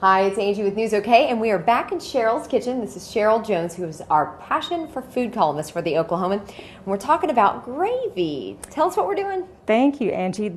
Hi, it's Angie with News OK, and we are back in Sherrel's kitchen. This is Sherrel Jones, who is our passion for food columnist for the Oklahoman. And we're talking about gravy. Tell us what we're doing. Thank you, Angie.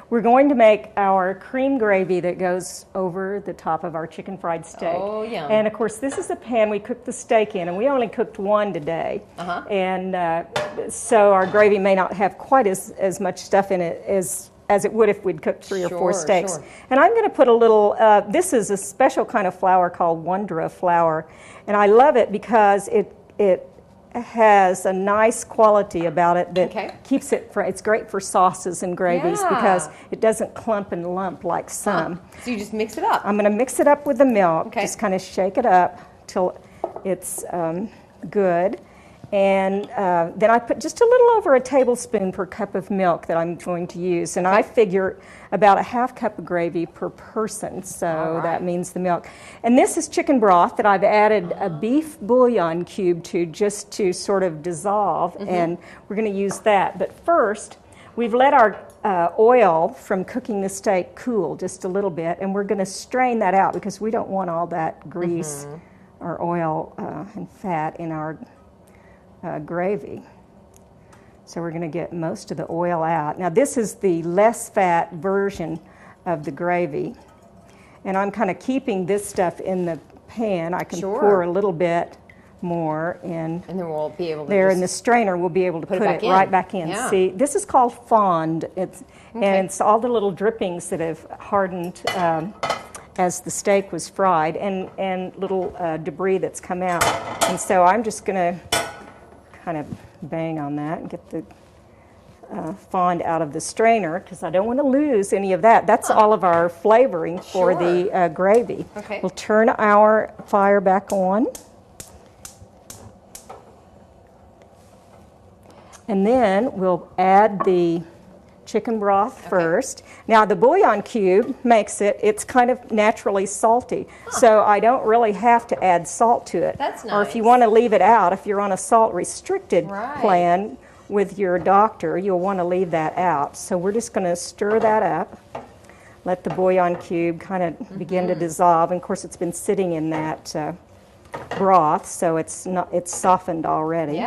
We're going to make our cream gravy that goes over the top of our chicken fried steak. Oh, yum. And of course, this is the pan we cooked the steak in, and we only cooked one today. And so our gravy may not have quite as much stuff in it as it would if we'd cooked three or four steaks. Sure. And I'm going to put a little, this is a special kind of flour called Wondra flour, and I love it because it has a nice quality about it that keeps it, it's great for sauces and gravies because it doesn't clump and lump like some. So you just mix it up. I'm going to mix it up with the milk, just kind of shake it up till it's good. And then I put just a little over a tablespoon per cup of milk that I'm going to use. And I figure about a half cup of gravy per person, so that means the milk. And this is chicken broth that I've added a beef bouillon cube to just to sort of dissolve, and we're going to use that. But first, we've let our oil from cooking the steak cool just a little bit, and we're going to strain that out because we don't want all that grease or oil and fat in our gravy. So we're going to get most of the oil out. Now this is the less fat version of the gravy, and I'm kind of keeping this stuff in the pan. I can pour a little bit more in, and then we'll be able to there in the strainer. We'll be able to put it right back in. See, this is called fond. And it's all the little drippings that have hardened as the steak was fried, and little debris that's come out. And so I'm just going to kind of bang on that and get the fond out of the strainer because I don't want to lose any of that. That's all of our flavoring for the gravy. We'll turn our fire back on. And then we'll add the chicken broth first. Now the bouillon cube makes it's kind of naturally salty, so I don't really have to add salt to it. That's nice. Or if you want to leave it out, if you're on a salt restricted plan with your doctor, you'll want to leave that out. So we're just going to stir that up, let the bouillon cube kind of begin to dissolve. And of course it's been sitting in that broth, so it's softened already.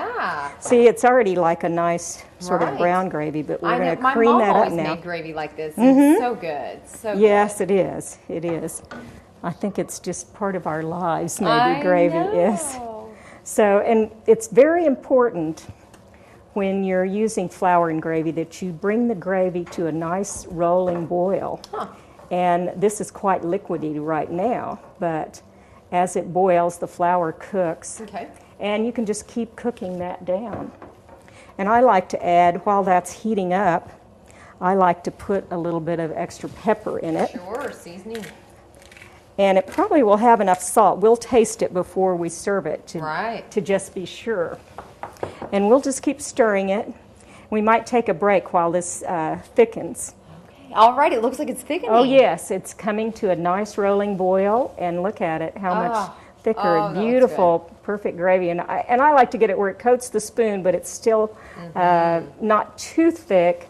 See, it's already like a nice sort of brown gravy, but we're going to cream that up now. My mom always made gravy like this. It's so good. So yes, it is. It is. I think it's just part of our lives, maybe gravy is. So, and it's very important when you're using flour in gravy that you bring the gravy to a nice rolling boil. And this is quite liquidy right now, but as it boils, the flour cooks, and you can just keep cooking that down. And I like to add, while that's heating up, I like to put a little bit of extra pepper in it. Seasoning. And it probably will have enough salt. We'll taste it before we serve it to just be sure. And we'll just keep stirring it. We might take a break while this thickens. All right, it looks like it's thickening. Oh yes, it's coming to a nice rolling boil, and look at it, how much thicker, beautiful, perfect gravy. And I like to get it where it coats the spoon, but it's still not too thick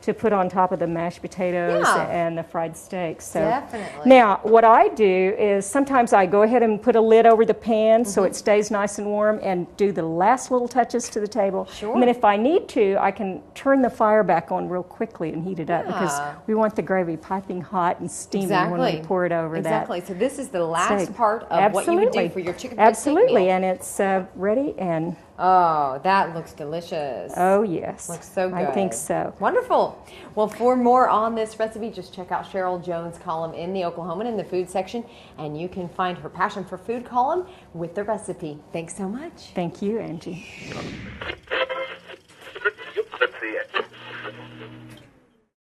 to put on top of the mashed potatoes and the fried steak. So now what I do is sometimes I go ahead and put a lid over the pan so it stays nice and warm and do the last little touches to the table. And then if I need to, I can turn the fire back on real quickly and heat it up because we want the gravy piping hot and steamy when we pour it over that. So this is the last part of what you would do for your chicken fried steak meal. And it's ready and oh, that looks delicious. Oh, yes. Looks so good. I think so. Wonderful. Well, for more on this recipe, just check out Sherrel Jones' column in the Oklahoman in the food section, and you can find her Passion for Food column with the recipe. Thanks so much. Thank you, Angie.